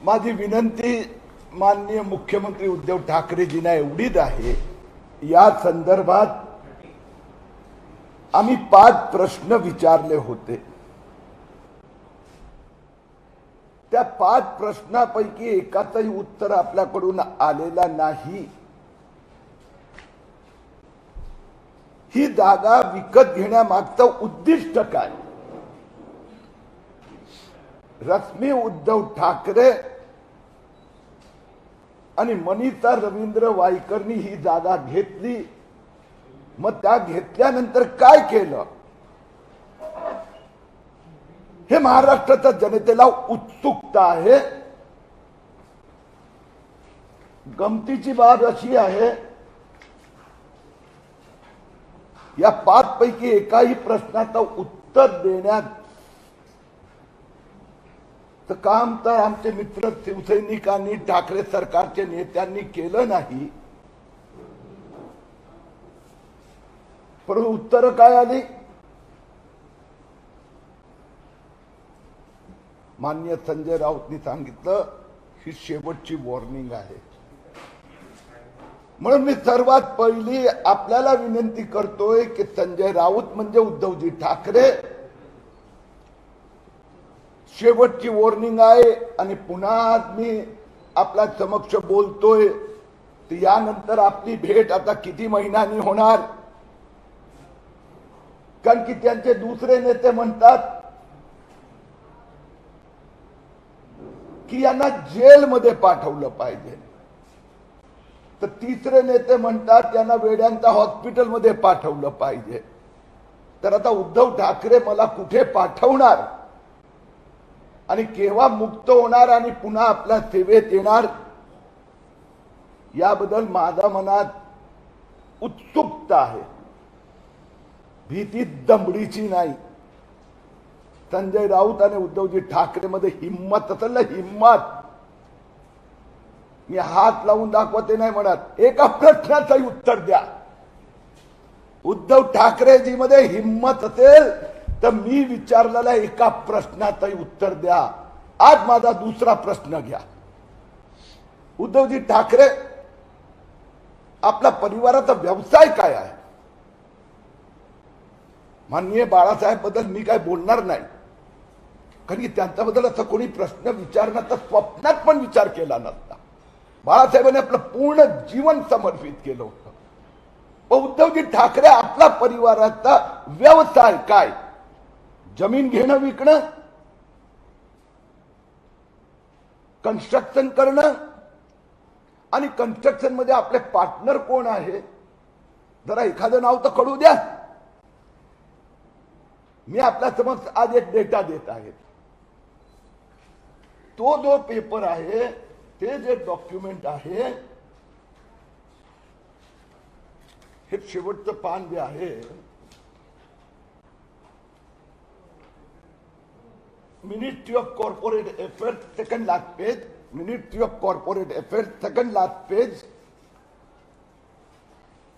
माझी विनंती माननीय मुख्यमंत्री उद्धव ठाकरेजींना एवढीच आहे, या संदर्भात आम्ही 5 प्रश्न विचारले होते। त्या 5 प्रश्नापैकी एकाचंही उत्तर आपल्याकडून आलेला नाही। ही जागा विकत घेण्यामागचं उद्दिष्ट काय? रश्मी उद्धव ठाकरे आणि मनीषा रवींद्र वायकरनी ही जागा घेतली, मग त्या घेतल्यानंतर काय केलं हे महाराष्ट्राच्या जनतेला उत्सुकता आहे। गमतीची बाब अशी आहे, या 5 पैकी एकाही प्रश्नाचं उत्तर देण्यात काम तर आमचे मित्र शिवसैनिकांनी ठाकरे सरकारच्या नेत्यांनी केलं नाही, परंतु उत्तर काय आली? माननीय संजय राऊतांनी सांगितलं ही शेवटची वॉर्निंग आहे। म्हणून मी सर्वात पहिली आपल्याला विनंती करतोय की संजय राऊत म्हणजे उद्धवजी ठाकरे शेवटची वॉर्निंग आहे आणि पुन्हा मी आपल्या समक्ष बोलतोय, तर यानंतर आपली भेट आता किती महिन्यांनी होणार? कारण की त्यांचे दुसरे नेते म्हणतात की यांना जेलमध्ये पाठवलं पाहिजे, तर तिसरे नेते म्हणतात यांना वेड्यांच्या हॉस्पिटलमध्ये पाठवलं पाहिजे। तर आता उद्धव ठाकरे मला कुठे पाठवणार आणि केव्हा मुक्त होणार आणि पुन्हा आपल्या सेवेत येणार याबद्दल माझ्या मनात उत्सुकता आहे। भीती दमडीची नाही। संजय राऊत आणि उद्धवजी ठाकरे मध्ये हिम्मत असेल ना, हिम्मत, मी हात लावून दाखवते नाही म्हणत, एका प्रश्नाचंही उत्तर द्या। उद्धव ठाकरेजी मध्ये हिम्मत असेल तर मी विचारलेल्या एका प्रश्नाचंही उत्तर द्या। आज माझा दुसरा प्रश्न घ्या। उद्धवजी ठाकरे, आपला परिवाराचा व्यवसाय काय आहे? माननीय बाळासाहेब बद्दल मी काय बोलणार नाही, कारण की त्यांच्याबद्दल असं कोणी प्रश्न विचारण्याचा स्वप्नात पण विचार केला नसता। बाळासाहेबांनी आपलं पूर्ण जीवन समर्पित केलं होतं। पण उद्धवजी ठाकरे, आपला परिवाराचा व्यवसाय काय? जमीन घेणं विकणं, कन्स्ट्रक्शन करणं, आणि कन्स्ट्रक्शन मध्ये आपले पार्टनर कोण आहे जरा एखादं नाव तर कळू द्या। मी आपल्या समक्ष आज एक डेटा देत आहे। तो जो पेपर आहे, ते जे डॉक्युमेंट आहे, हे शेवटचं पान जे आहे, ministry of corporate affairs second last page, ministry of corporate affairs second last page,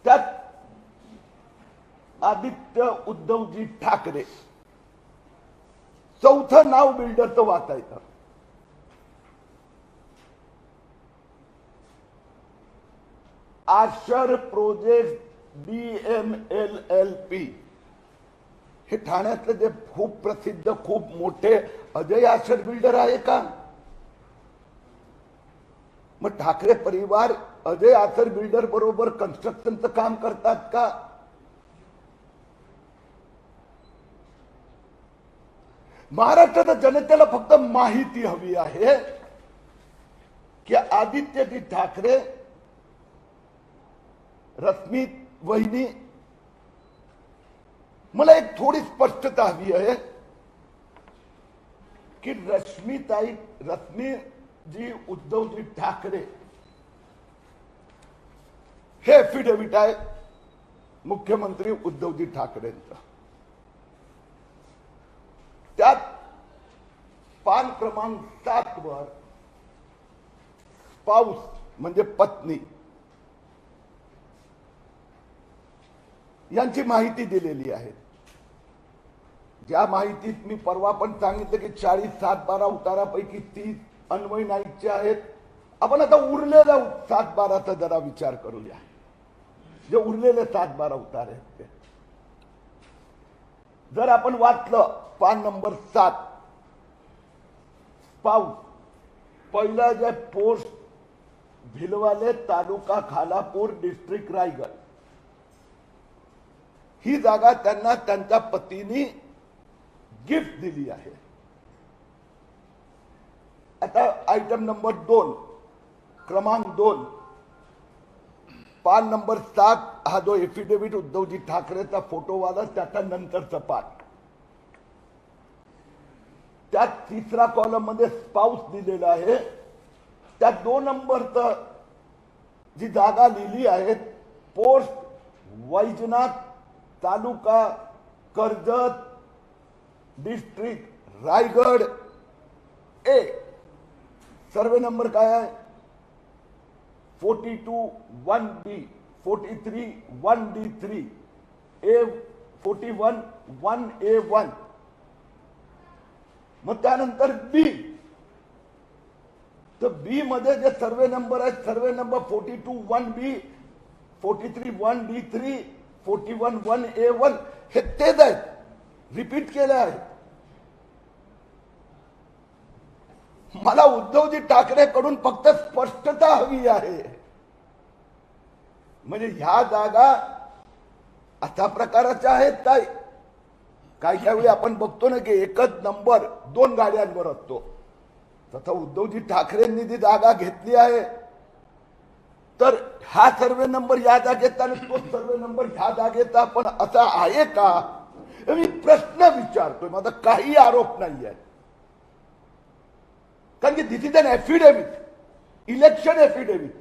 त्यात आदित्य उद्धवजी ठाकरे चौथं नाव बिल्डरचं वाचायचं। आशर प्रोजेक्ट BMLLP, हे ठाण्यातले जे खूप प्रसिद्ध खूप मोठे अजय आशर बिल्डर आहे का? मग ठाकरे परिवार अजय आशर बिल्डर बरोबर कन्स्ट्रक्शनचं काम करतात का? महाराष्ट्राच्या जनतेला फक्त माहिती हवी आहे की आदित्यजी ठाकरे, रश्मी वहिनी, मला एक थोडी स्पष्टता हवी आहे की रश्मीजी उद्धवजी ठाकरे हे एफिडेव्हिट आहे मुख्यमंत्री उद्धवजी ठाकरेंचं। त्यात पान क्रमांक 7 वर पाऊस म्हणजे पत्नी यांची माहिती दिलेली आहे। ज्या माहितीत मी परवा पण सांगितलं की 40/7/12 उतारापैकी 30 अन्वय नाईकचे आहेत. आपण आता उरलेल्या 7-12चा जरा विचार करूया. जे उरलेले 7-12 उतार आहेत ते जर आपण वाचलं, पान नंबर 7 पाऊस पहिला जे पोस्ट भिलवाले तालुका खालापूर डिस्ट्रिक्ट रायगड ही जागा त्यांना त्यांच्या पतीने गिफ्ट दिली आहे. आता आयटम नंबर 2 क्रमांक 2 पान नंबर 7 हा जो एफिडेव्हिट उद्धवजी ठाकरेचा फोटोवाला त्याच्या नंतरचा पान, त्यात 3रा कॉलम मध्ये स्पाउस दिलेला आहे. त्या 2 नंबरचं जी जागा लिहिली आहे पोस्ट वैजनाथ तालुका कर्जत डिस्ट्रिक्ट रायगड ए, सर्वे नंबर काय आहे 42-1B 43-1D3 A 41-1A1. मग त्यानंतर बी, तर बी मध्ये जे सर्वे नंबर आहेत survey number 42-1B 43-1D3 41-1A1 हे तेच आहेत, रिपीट केले आहेत. मला उद्धवजी ठाकरेकडून फक्त स्पष्टता हवी आहे. म्हणजे ह्या जागा अशा प्रकारच्या आहेत काय? काही वेळी आपण बघतो ना की एकच नंबर 2 गाड्यांवर असतो. तसं उद्धवजी ठाकरेंनी जी जागा घेतली आहे तर हा सर्वे नंबर या जागेचा आणि तो सर्वे नंबर ह्या जागेचा पण असा आहे का? मी प्रश्न विचारतोय, माझा काही आरोप नाही आहे. कारण की दिस is an affidavit, election affidavit.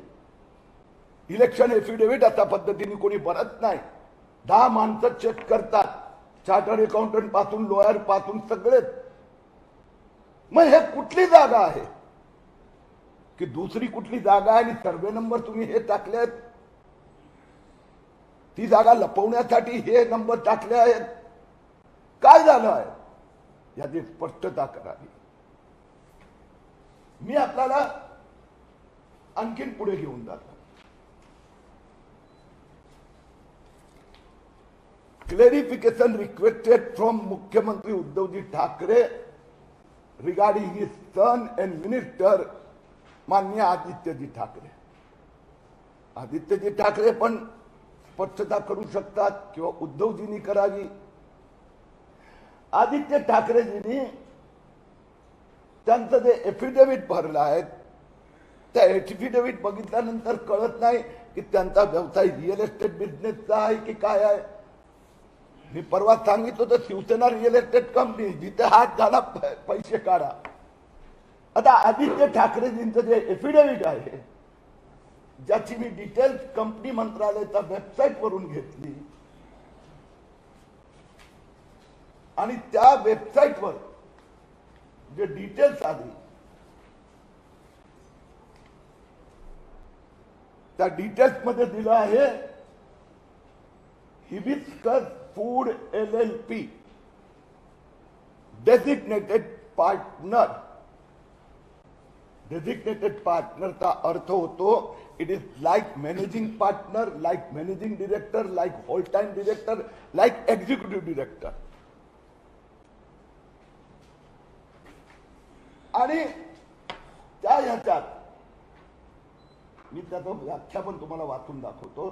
Election affidavit अशा पद्धतीने कोणी भरत नाही. 10 माणसं चेक करतात, चार्टर्ड अकाउंटंट पासून लॉयर पासून सगळेच. मग हे कुठली जागा आहे की दुसरी कुठली जागा आहे आणि सर्वे नंबर तुम्ही हे टाकलेत? ती जागा लपवण्यासाठी हे नंबर टाकले आहेत. काय झालं आहे याची स्पष्टता करावी. मी आपल्याला आणखीन पुढे घेऊन जातो. क्लेरिफिकेशन रिक्वेस्टेड फ्रॉम मुख्यमंत्री Uddhavji Thackeray regarding his son and minister माननीय आदित्यजी ठाकरे. आदित्यजी ठाकरे पण स्पष्टता करू शकतात किंवा उद्धवजींनी करावी. आदित्य ठाकरेजींनी त्यांचं जे एफिडेव्हिट भरलं आहे त्या एफिडेव्हिट बघितल्यानंतर कळत नाही की त्यांचा व्यवसाय रिअल एस्टेट बिझनेसचा आहे की काय आहे. मी परवा सांगितलं होतं शिवसेना रिअल एस्टेट कंपनी, जिथे हात घाला पैसे काढा. आता आदित्य ठाकरेजींचं जे एफिडेव्हिट आहे ज्याची मी डिटेल्स कंपनी मंत्रालयाच्या वेबसाईट वरून घेतली आणि त्या वेबसाईटवर जे डिटेल्स आली त्या डिटेल्स मध्ये दिलं आहे hibiscus food LLP designated partner. Designated पार्टनरचा अर्थ होतो it is like managing partner, like managing director, like whole time director, like executive director. आणि त्या ह्याच्यात मी त्याचं व्याख्या पण तुम्हाला वाचून दाखवतो.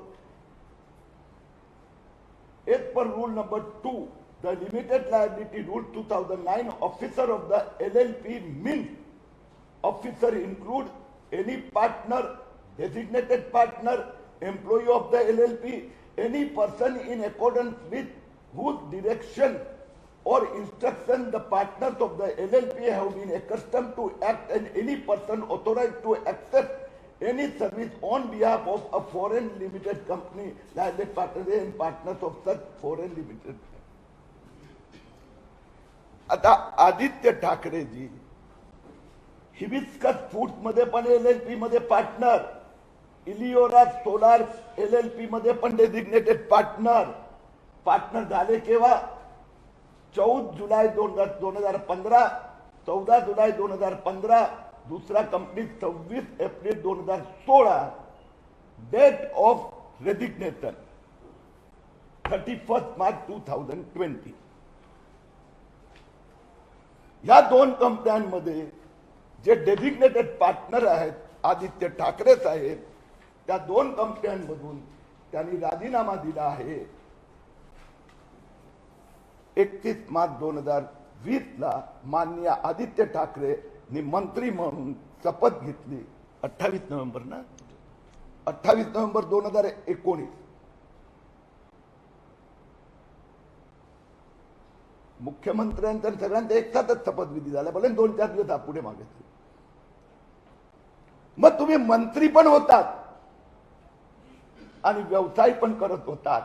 As per rule number 2, the limited liability rule 2009, officer of the LLP means officer include any partner, designated partner, employee of the LLP, any person in accordance with whose direction or instruction the partners of the LLP have been accustomed to act, and any person authorized to accept any service on behalf of a foreign limited company, liable partners and partners of such foreign limited. आता Aditya ठाकरेजी hibiscus foods मध्ये पण LLP मध्ये partner, इलिओरा solar LLP मध्ये पण designated partner झाले केव्हा? 14 जुलै 2015, 14 जुलै 2015 दूसरा company 26 April 2016, date of resignation 31 March 2020. या दोन कंपन्यांमध्ये जे डेझिग्नेटेड पार्टनर आहेत आदित्य ठाकरे साहेब, त्या दोन कंपन्यांमधून त्यांनी राजीनामा दिला आहे. 31 मार्च 2020 ला माननीय आदित्य ठाकरेंनी मंत्री म्हणून शपथ घेतली. 28 नोव्हेंबर ना, 28 नोव्हेंबर 2019. मुख्यमंत्र्यांचा सगळ्यांचा एकसाथच शपथविधी झाला, भले 2-4 दिवस पुढे मागितले. मग तुम्ही मंत्री पण होतात आणि व्यवसाय पण करत होतात.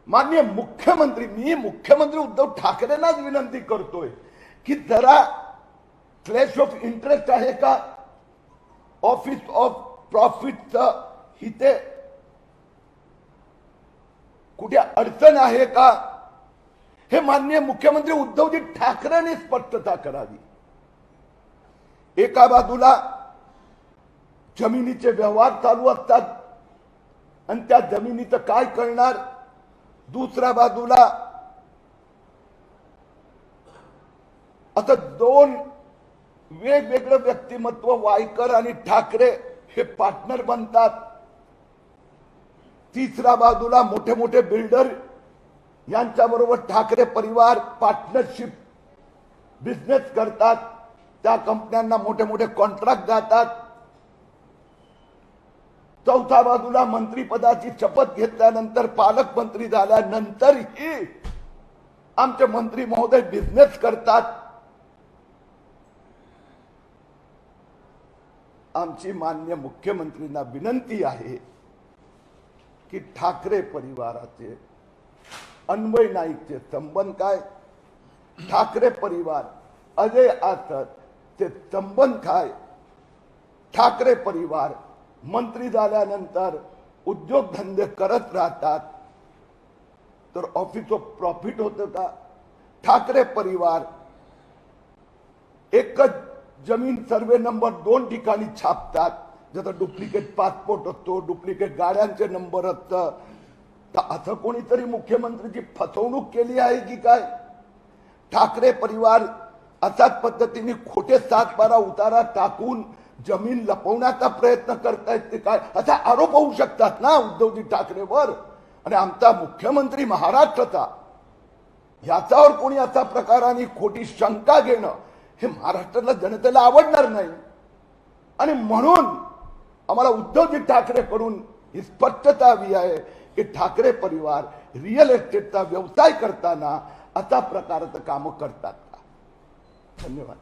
माननीय मुख्यमंत्री, मी मुख्यमंत्री उद्धव ठाकरेंनाच विनंती करतोय की जरा क्लॅश ऑफ इंटरेस्ट आहे का, ऑफिस ऑफ प्रॉफिटचं इथे कुठे अडचण आहे का, हे माननीय मुख्यमंत्री उद्धवजी ठाकरेंनी स्पष्टता करावी. एका बाजूला जमिनीचे व्यवहार चालू असतात आणि त्या जमिनीचं काय करणार, दुसऱ्या बाजूला आता दोन वेगवेगळे व्यक्तिमत्व वायकर आणि ठाकरे हे पार्टनर बनतात. तिसऱ्या बाजूला मोठे मोठे बिल्डर यांच्याबरोबर ठाकरे परिवार पार्टनरशिप बिझनेस करतात. त्या कंपन्यांना मोठे मोठे कॉन्ट्रॅक्ट जातात. चौथ्या बाजूला मंत्रीपदाची शपथ घेतल्यानंतर, पालकमंत्री झाल्यानंतरही आमचे मंत्री महोदय बिझनेस करतात. आमची माननीय मुख्यमंत्रींना विनंती आहे की ठाकरे परिवाराचे अन्वय नाईकचे संबंध काय, ठाकरे परिवार अजय आसत चे संबंध काय, ठाकरे परिवार मंत्री झाल्यानंतर उद्योगधंदे करत राहतात तर ऑफिस ऑफ प्रॉफिट होतं का, ठाकरे परिवार एकच जमीन सर्वे नंबर 2 ठिकाणी छापतात, जसं डुप्लिकेट पासपोर्ट असतो, डुप्लिकेट गाड्यांचे नंबर असतं. असं कोणीतरी मुख्यमंत्रीची फसवणूक केली आहे की काय. ठाकरे परिवार अशाच पद्धतीने खोटे 7-12 उतारा टाकून जमीन लपवण्याचा प्रयत्न करतायत ते काय, असा आरोप होऊ शकतात ना उद्धवजी ठाकरेवर. आणि आमचा मुख्यमंत्री महाराष्ट्राचा, याच्यावर कोणी असा प्रकाराने खोटी शंका घेणं हे महाराष्ट्राला जनतेला आवडणार नाही. आणि म्हणून आम्हाला उद्धवजी ठाकरेकडून ही स्पष्टता हवी आहे की ठाकरे परिवार रिअल एस्टेटचा व्यवसाय करताना अशा प्रकारचं काम करतात का. धन्यवाद.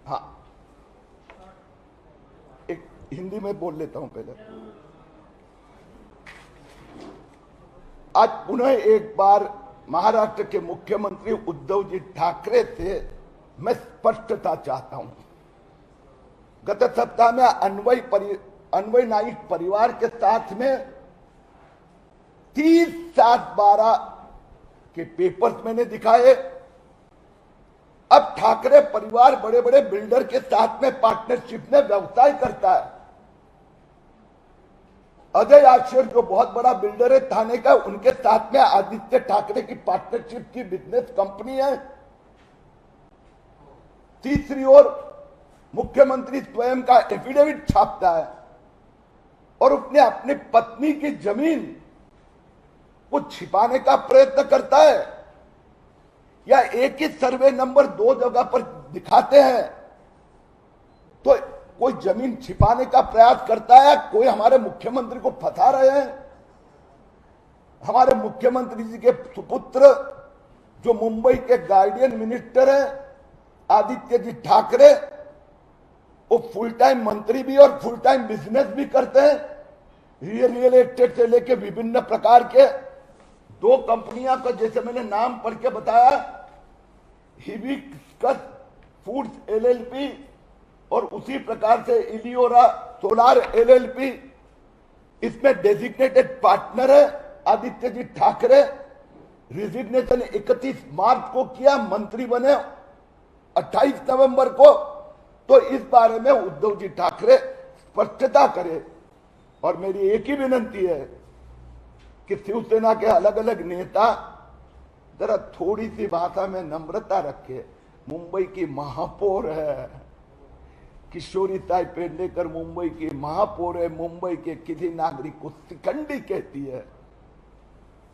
हाँ, एक हिंदी में बोल लेता हूं पहले. आज पुनः एक बार महाराष्ट्र के मुख्यमंत्री उद्धव जी ठाकरे से मैं स्पष्टता चाहता हूं. गत सप्ताह में अन्वय नाइक परिवार के साथ में 30/7/12 के पेपर्स मैंने दिखाए. अब ठाकरे परिवार बड़े बड़े बिल्डर के साथ में पार्टनरशिप में व्यवसाय करता है. अजय आश्चर्य जो बहुत बड़ा बिल्डर है थाने का, उनके साथ में आदित्य ठाकरे की पार्टनरशिप की बिजनेस कंपनी है. तीसरी ओर मुख्यमंत्री स्वयं का एफिडेविट छापता है और उसने अपनी पत्नी की जमीन को छिपाने का प्रयत्न करता है, या एक ही सर्वे नंबर 2 जगह पर दिखाते हैं. तो कोई जमीन छिपाने का प्रयास करता है, कोई हमारे मुख्यमंत्री को फंसा रहे हैं. हमारे मुख्यमंत्री जी के सुपुत्र जो मुंबई के गार्डियन मिनिस्टर हैं आदित्य जी ठाकरे, वो फुल टाइम मंत्री भी और फुल टाइम बिजनेस भी करते हैं. रियल एस्टेट से लेके विभिन्न प्रकार के 2 कंपनियां का जैसे मैंने नाम पढ़ के बताया, हिबिस्कस फूड्स एलएलपी और उसी प्रकार से इलियोरा सोलार एलएलपी, इसमें डेजिग्नेटेड पार्टनर है आदित्य जी ठाकरे रिजिग्नेशन 31 मार्च को किया, मंत्री बने 28 नवंबर को। तो इस बारे में उद्धव जी ठाकरे स्पष्टता करे। और मेरी एक ही विनंती है कि शिवसेना के अलग अलग नेता जरा थोड़ी सी भाषा में नम्रता रखे। मुंबई की महापौर है किशोरीताई पेडनेकर, मुंबई की महापौर है। मुंबई के किसी नागरिक को शिखंडी कहती है,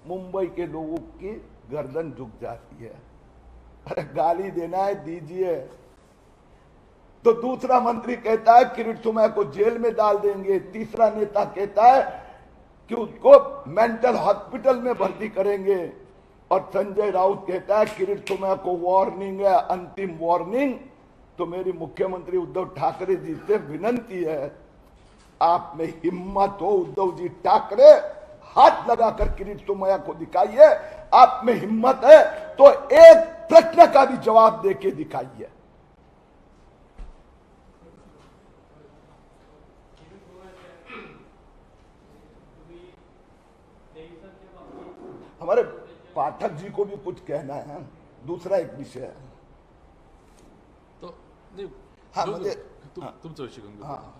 मुंबई के लोगों की गर्दन झुक जाती है। अरे गाली देना है दीजिए। तो दूसरा मंत्री कहता है किरीट सोमैया को जेल में डाल देंगे। तीसरा नेता कहता है कि उसको मेंटल हॉस्पिटल में भर्ती करेंगे। और संजय राउत कहता है किरीट सोमैया को वार्निंग है, अंतिम वार्निंग। तो मेरी मुख्यमंत्री उद्धव ठाकरे जी से विनंती है, आप में हिम्मत हो उद्धव जी ठाकरे, हाथ लगाकर किरीट सोमैया को दिखाइए। आप में हिम्मत है तो एक प्रश्न का भी जवाब देके दिखाइए। हमारे पाठक जी को भी कुछ कहना है, दूसरा एक विषय है। तो हाँ मुझे तुमचा विषय गंगा। हाँ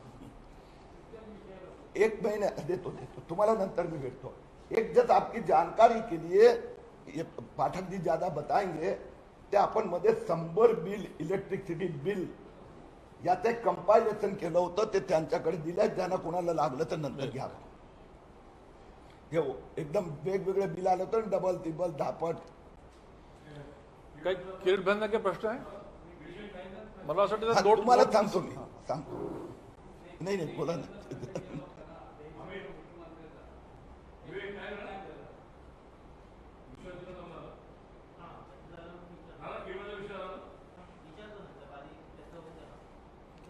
एक महीने देतो तुम्हाला नंतर मी भेटतो। एक जस्ट आपकी जानकारी के लिए, ये पाठक जी ज्यादा बताएंगे, ते आपण मध्ये 100 बिल इलेक्ट्रिसिटी बिल याचं एक कंपायलेशन केलं होतं, ते त्यांच्याकडे दिलंय। ज्यांना कोणाला लागलं तर नंतर घ्या। हे एकदम वेगवेगळे बिल आलं होतं, डबल टिबल धापट। काही किरीट भाईंना काय प्रश्न आहे? मला असं वाटतं हाँ, तुम्हाला सांगतो मी, सांगतो। नाही नाही बोला ना।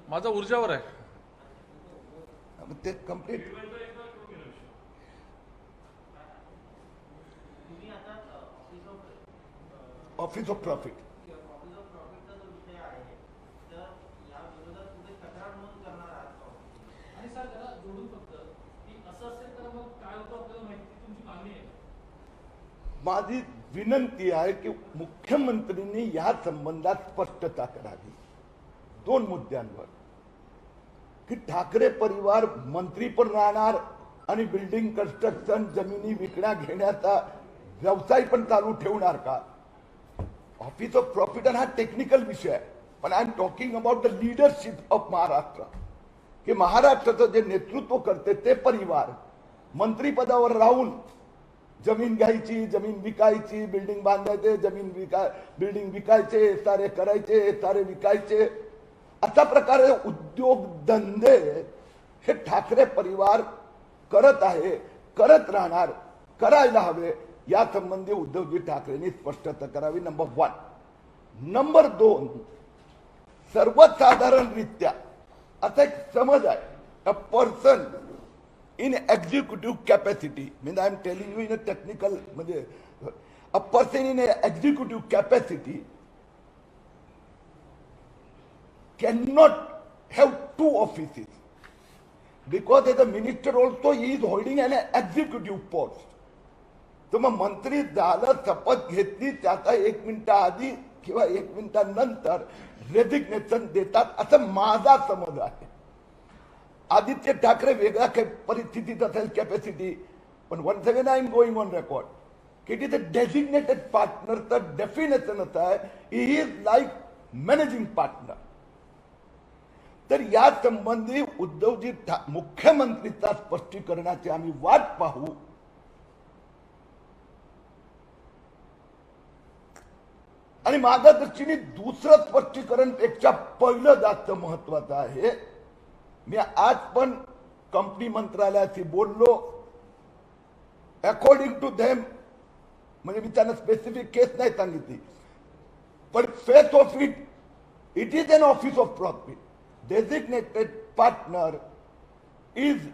माझा ऊर्जावर आहे ते कंप्लीट ऑफिस ऑफ प्रॉफिट माझी विनंती आहे की मुख्यमंत्र्यांनी या संबंधात स्पष्टता करावी 2 मुद्द्यांवर, की ठाकरे परिवार मंत्री पण राहणार आणि बिल्डिंग कन्स्ट्रक्शन जमिनी विकण्या घेण्याचा व्यवसाय पण चालू ठेवणार का? ऑफिस ऑफ प्रॉफिट हा टेक्निकल विषय आहे, पण I am talking about the leadership of Maharashtra, की महाराष्ट्राचं जे नेतृत्व करते ते परिवार मंत्रिपदावर राहून जमीन घ्यायची, जमीन विकायची, बिल्डिंग बांधायचे, बिल्डिंग विकायचे, सारे करायचे, सारे विकायचे, अशा प्रकारे उद्योगधंदे हे ठाकरे परिवार करत आहे, करत राहणार, करायला हवे। या संबंधी उद्धवजी ठाकरेंनी स्पष्टता करावी, नंबर 1। नंबर 2, सर्वसाधारणरित्या असा एक समज आहे, a person in executive capacity, means I am telling you in a technical, a person in a executive capacity cannot have 2 offices, because as a minister also he is holding an executive post. तो मग मंत्री झालं, शपथ घेतली, त्याचा 1 minute आधी किंवा 1 मिनिटानंतर रेजिग्नेशन देतात, असं माझा समज आहे। आदित्य ठाकरे वेगळ्या परिस्थितीत असेल, कॅपॅसिटी, पण once again I am going on record की it is a designated partner. तर डेफिनेशन असं आहे, he is like managing partner. तर या संबंधी उद्धवजी मुख्यमंत्रीचा स्पष्टीकरणाची आम्ही वाट पाहू। आणि माझ्या दृष्टीने दुसरं स्पष्टीकरण पेक्षा पहिलं जास्त महत्वाचं आहे। मी आज पण कंपनी मंत्रालयाशी बोललो, अकॉर्डिंग टू देम, म्हणजे मी त्यांना स्पेसिफिक केस नाही सांगितली, पण face of it is an office of profit, designated partner is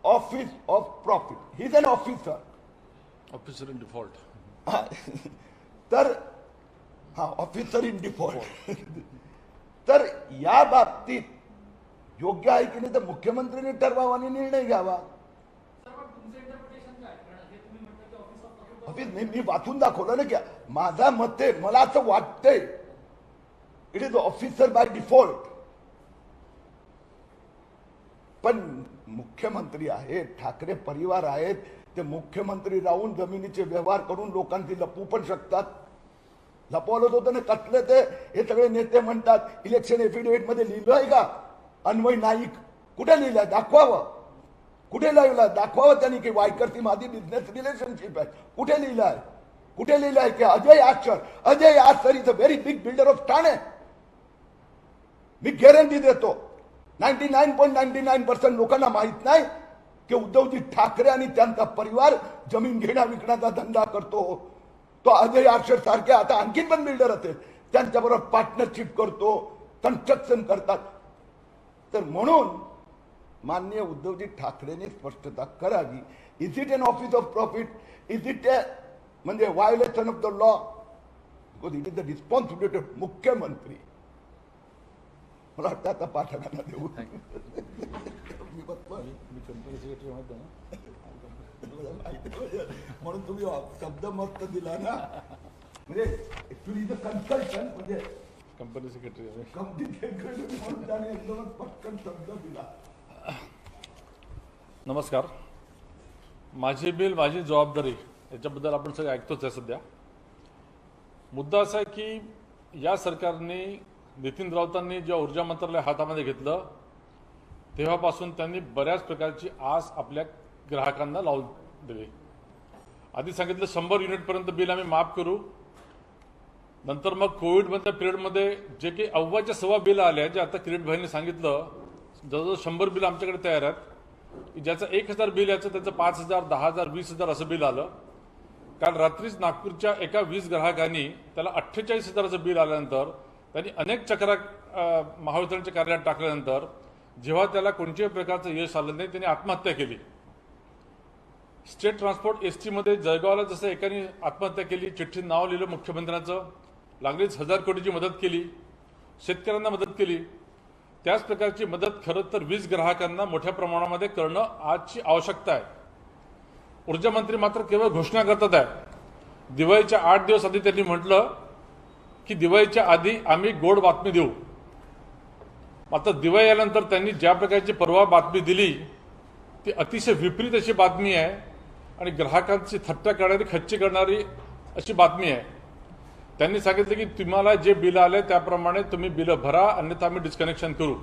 office of profit, he is an officer in default. तर हा ऑफिसर इन डिफॉल्ट। तर या बाबतीत योग्य आहे की नाही तर मुख्यमंत्र्यांनी ठरवावा आणि निर्णय घ्यावा। तुमचं इंटरप्रिटेशन काय? कारण हे तुम्ही म्हटलं की ऑफिस मी वाचून दाखवलं ना की माझा मत आहे, मला असं वाटतंय it is officer by default. पण मुख्यमंत्री आहेत, ठाकरे परिवार आहेत, ते मुख्यमंत्री राहून जमिनीचे व्यवहार करून लोकांची लपवू पण शकतात. लपवलं होतं ना कसलं ते, हे सगळे नेते म्हणतात इलेक्शन एफिडेव्हिट मध्ये लिहिलं आहे का अन्वय नाईक, कुठे लिहिलंय दाखवावं, कुठे लिहिलं दाखवावं त्यांनी की वायकरची माझी बिझनेस रिलेशनशिप आहे, कुठे लिहिलंय, कुठे लिहिलंय की Ajay Ashar is a very big builder of Thane. मी गॅरंटी देतो 99.99% लोकांना माहित नाही की उद्धवजी ठाकरे आणि त्यांचा परिवार जमीन घेण्या विकण्याचा धंदा करतो. तो अजय आश्चर सारखे आता आणखीन पण बिल्डर असेल त्यांच्याबरोबर पार्टनरशिप करतो, कन्स्ट्रक्शन करतात. तर म्हणून माननीय उद्धवजी ठाकरेंनी स्पष्टता करावी. Is it an office of profit, is it a म्हणजे violation of the law, because it is the responsibility of मुख्यमंत्री. मला वाटतं आता पाठकांना देऊ. मी कंपनी सेक्रेटरी म्हणतो ना, म्हणून तुम्ही शब्द मस्त दिला ना, म्हणजे ऍक्च्युली इज अ कन्सल्टंट, म्हणजे कंपनी सेक्रेटरी आहे. कंपनी सेक्रेटरी म्हणून त्याने एकदमच पटकन शब्द दिला. नमस्कार. माझी बिल माझी जबाबदारी याच्याबद्दल आपण सगळे ऐकतोच आहे सध्या. मुद्दा असा आहे की या सरकारने नितीन राऊतांनी जेव्हा ऊर्जा मंत्रालय हातामध्ये घेतलं तेव्हापासून त्यांनी बऱ्याच प्रकारची आस आपल्या ग्राहकांना लावून दिली. आधी सांगितलं 100 युनिटपर्यंत बिल आम्ही माफ करू. नंतर मग कोविडमधल्या पिरियडमध्ये जे काही अव्वाच्या सव्वा बिल आले, जे आता किरीट भाईंनी सांगितलं जवळजवळ 100 बिल आमच्याकडे तयार आहेत, की ज्याचं 1000 बिल याचं त्याचं 5000, 10000, 20000 असं बिल आलं. काल रात्रीच नागपूरच्या एका 20 ग्राहकांनी त्याला 48000चं बिल आल्यानंतर त्यांनी अनेक चक्रा महावितरणच्या कार्यालयात टाकल्यानंतर जेव्हा त्याला कोणत्याही प्रकारचं यश आलं नाही त्यांनी आत्महत्या केली. स्टेट ट्रान्सपोर्ट ST मध्ये जळगावला जसं एकाने आत्महत्या केली, चिठ्ठीत नाव लिहिलं मुख्यमंत्र्यांचं, लागलीच 1000 कोटीची मदत केली, शेतकऱ्यांना मदत केली. त्याच प्रकारची मदत खरं तर 20 ग्राहकांना मोठ्या प्रमाणामध्ये करणं आजची आवश्यकता आहे. ऊर्जा मंत्री मात्र केवळ घोषणा करतात आहे. दिवाळीच्या 8 दिवस आधी त्यांनी म्हटलं की दिवाळीच्या आधी आम्ही गोड बातमी देऊ. मात्र दिवाळी आल्यानंतर त्यांनी ज्या प्रकारची परवा बातमी दिली ती अतिशय विपरीत अशी बातमी आहे आणि ग्राहकांची थट्टा करणारी, खच्ची करणारी अशी बातमी आहे. त्यांनी सांगितलं की तुम्हाला जे बिल आले त्याप्रमाणे तुम्ही बिलं भरा, अन्यथा आम्ही डिस्कनेक्शन करू.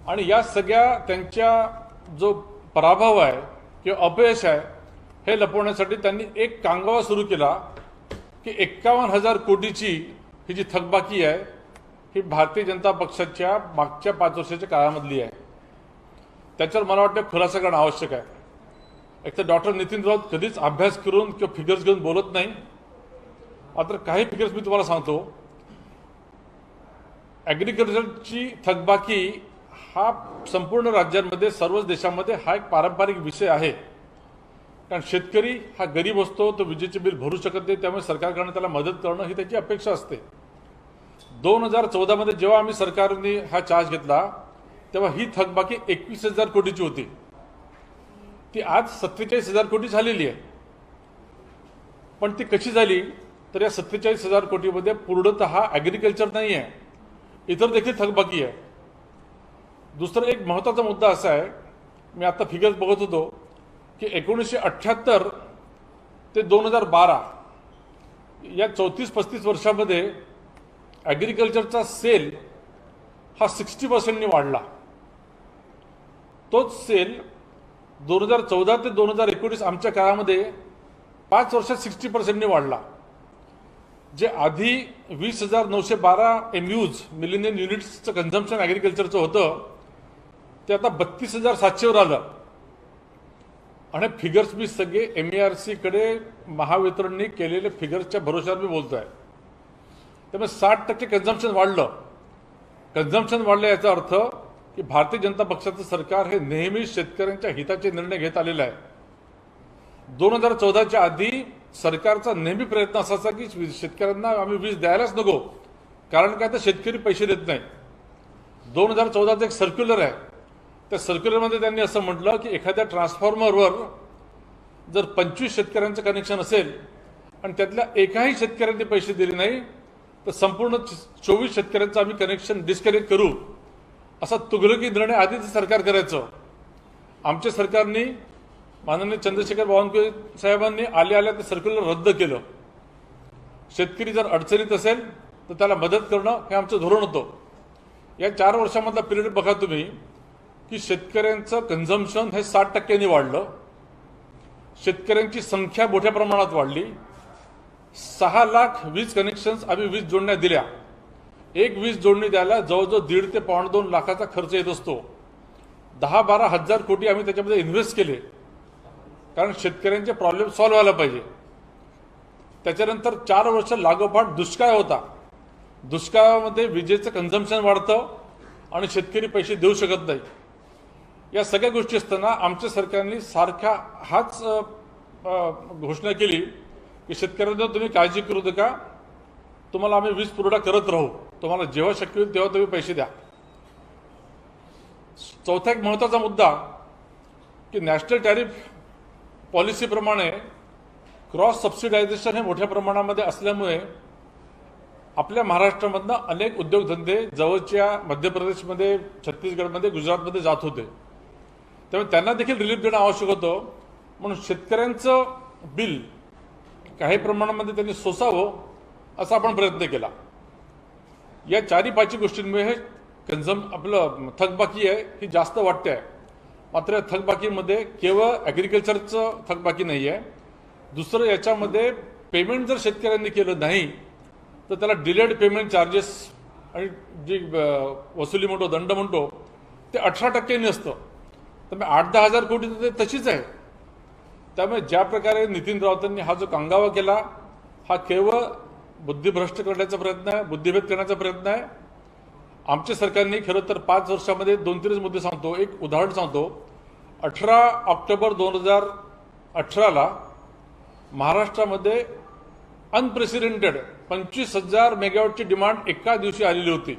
आणि या सगळ्या त्यांच्या जो पराभव आहे किंवा अपयश आहे हे लपवण्यासाठी त्यांनी एक कांगावा सुरू केला की 51,000 कोटीची ही जी थकबाकी आहे ही भारतीय जनता पक्षाच्या मागच्या 5 वर्षाच्या काळामधली आहे. त्याच्यावर मला वाटतं खुलासा करणं आवश्यक आहे. एक तर डॉक्टर नितीन राऊत कधीच अभ्यास करून किंवा फिगर्स घेऊन बोलत नाही. मात्र काही फिगर्स मी तुम्हाला सांगतो. ॲग्रिकल्चरची थकबाकी हा संपूर्ण राज्यांमध्ये, सर्वच देशामध्ये हा एक पारंपरिक विषय आहे. कारण शेतकरी हा गरीब असतो, तो विजेचे बिल भरू शकत नाही, त्यामुळे सरकारकडनं त्याला मदत करणं ही त्याची अपेक्षा असते. 2014 मध्ये जेव्हा आम्ही सरकारने हा चार्ज घेतला तेव्हा ही थकबाकी 21,000 कोटीची होती. ती आज 47,000 कोटी झालेली आहे. पण ती कशी झाली तर या 47,000 कोटीमध्ये पूर्णतः ॲग्रिकल्चर नाही आहे, इतर देखील थकबाकी आहे. दुसरा एक महत्त्वाचा मुद्दा असा आहे, मी आता फिगर्स बघत होतो की 1978 ते 2012 या 34-35 वर्षामध्ये ॲग्रिकल्चरचा सेल हा 60% वाढला. तोच सेल 2014 ते 2019 आमच्या काळामध्ये 5 वर्षात 60% वाढला. जे आधी 20,912 MUs मिलियन युनिट्सचं कन्झम्पशन ॲग्रिकल्चरचं होतं ते आता 32,700 आलं. आणि फिगर्स मी सगळे MERC कडे महावितरणने केलेले फिगर्सच्या भरोश्यावर मी बोलतो आहे. त्यामुळे 60% कन्झम्पशन वाढलं. कन्झम्पशन वाढलं याचा अर्थ की भारतीय जनता पक्षाचं सरकार हे नेहमी शेतकऱ्यांच्या हिताचे निर्णय घेत आलेलं आहे. 2014च्या आधी सरकारचा नेहमी प्रयत्न असायचा की शेतकऱ्यांना आम्ही वीज द्यायलाच नको, कारण काय तर शेतकरी पैसे देत नाही. 2014चं एक सर्क्युलर आहे, त्या सर्क्युलरमध्ये त्यांनी असं म्हटलं की एखाद्या ट्रान्सफॉर्मरवर जर 25 शेतकऱ्यांचं कनेक्शन असेल आणि त्यातल्या एकाही शेतकऱ्यांनी पैसे दिले नाही तर संपूर्ण 24 शेतकऱ्यांचं आम्ही कनेक्शन डिस्कनेक्ट करू असा तुघलकी निर्णय आधीच सरकार करायचं. आमच्या सरकारने माननीय चंद्रशेखर बावनकुळे साहेबांनी आल्या ते सर्क्युलर रद्द केलं. शेतकरी जर अडचणीत असेल तर त्याला मदत करणं हे आमचं धोरण होतं. या 4 वर्षामधला पिरियड बघा तुम्ही की शेतकऱ्यांचं कन्झम्पशन हे 60% वाढलं. शेतकऱ्यांची संख्या मोठ्या प्रमाणात वाढली. 6 लाख वीज कनेक्शन्स आम्ही वीज जोडण्या दिल्या. एक वीज जोडणी द्यायला जवळजवळ 1.5 ते 2.5 लाखाचा खर्च येत असतो. 10-12 हजार कोटी आम्ही त्याच्यामध्ये इन्व्हेस्ट केले कारण शेतकऱ्यांचे प्रॉब्लेम सॉल्व्ह व्हायला पाहिजे. त्याच्यानंतर 4 वर्ष लागोपाठ दुष्काळ होता. दुष्काळामध्ये विजेचं कन्झम्पशन वाढतं आणि शेतकरी पैसे देऊ शकत नाही. या सगळ्या गोष्टी असताना आमच्या सरकारने सारख्या हाच घोषणा केली की शेतकऱ्यांना तुम्ही काळजी करू नका, तुम्हाला आम्ही वीज पुरवठा करत राहू, तुम्हाला जेव्हा शक्य होईल तेव्हा तुम्ही पैसे द्या. चौथा एक महत्त्वाचा मुद्दा की नॅशनल टॅरिफ पॉलिसीप्रमाणे क्रॉस सबसिडायझेशन हे मोठ्या प्रमाणामध्ये असल्यामुळे आपल्या महाराष्ट्रामधनं अनेक उद्योगधंदे जवळच्या मध्य प्रदेशमध्ये, छत्तीसगडमध्ये, गुजरातमध्ये जात होते. त्यामुळे त्यांना देखील रिलीफ देणं आवश्यक होतं. म्हणून शेतकऱ्यांचं बिल काही प्रमाणामध्ये त्यांनी सोसावं असा आपण प्रयत्न केला. या 4-5 गोष्टींमुळे हे आपलं थकबाकी आहे ही जास्त वाटते आहे. मात्र थकबाकीमध्ये केवळ ॲग्रिकल्चरचं थकबाकी नाही आहे. दुसरं याच्यामध्ये पेमेंट जर शेतकऱ्यांनी केलं नाही तर त्याला डिलेड पेमेंट चार्जेस आणि जी वसुली म्हणतो, दंड म्हणतो, ते 18% असतं. त्यामुळे 8-10 हजार कोटी तर तशीच आहे. त्यामुळे ज्या प्रकारे नितीन राऊतांनी हा जो कांगावा केला हा केवळ बुद्धिभ्रष्ट करण्याचा प्रयत्न आहे, बुद्धिभेद करण्याचा प्रयत्न आहे. आमच्या सरकारने खरं तर 5 वर्षामध्ये 2-3 मुद्दे सांगतो. एक उदाहरण सांगतो. 18 ऑक्टोबर 2018ला महाराष्ट्रामध्ये अनप्रेसिडेंटेड 25,000 मेगावॉटची डिमांड एका दिवशी आलेली होती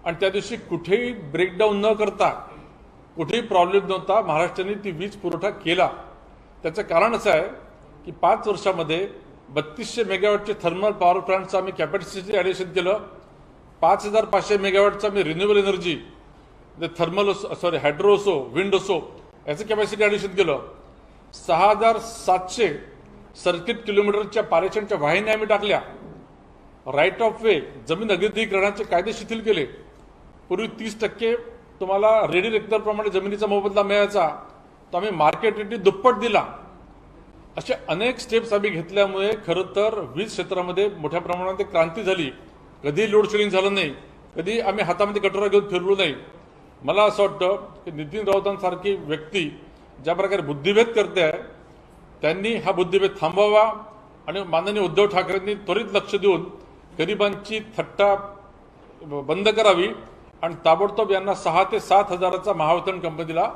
आणि त्या दिवशी कुठेही ब्रेकडाऊन न करता, कुठेही प्रॉब्लेम नव्हता, महाराष्ट्राने ती वीज पुरवठा केला. त्याचं कारण असं आहे की 5 वर्षामध्ये 3200 मेगावॉटचे थर्मल पॉवर प्लांटचं आम्ही कॅपॅसिटी ॲडिशन केलं. 5,500 मेगावॉटचं आम्ही रिन्युएबल एनर्जी, थर्मल हायड्रो असो, विंड असो, याचं कॅपॅसिटी ॲडिशन केलं. 6,700 सर्किट किलोमीटरच्या पारेषणच्या वाहिन्या आम्ही टाकल्या. राईट ऑफ वे, जमीन अधिग्रहणाचे कायदे शिथिल केले. पूर्वी 30% तुम्हाला रेडी रेक्टरप्रमाणे जमिनीचा मोबदला मिळायचा, तो आम्ही मार्केट रेटने दुप्पट दिला. असे अनेक स्टेप्स आम्ही घेतल्यामुळे खरं तर वीज क्षेत्रामध्ये मोठ्या प्रमाणात क्रांती झाली. कधी लोड शेडिंग झालं नाही, कधी आम्ही हातामध्ये कटोरा घेऊन फिरलो नाही. मला असं वाटतं की नितीन राऊतांसारखी व्यक्ती ज्या प्रकारे बुद्धिभेद करते आहे त्यांनी हा बुद्धिभेद थांबवावा आणि माननीय उद्धव ठाकरेंनी त्वरित लक्ष देऊन गरिबांची थट्टा बंद करावी आणि ताबडतोब यांना 6 ते 7 हजाराचा महावितरण कंपनीला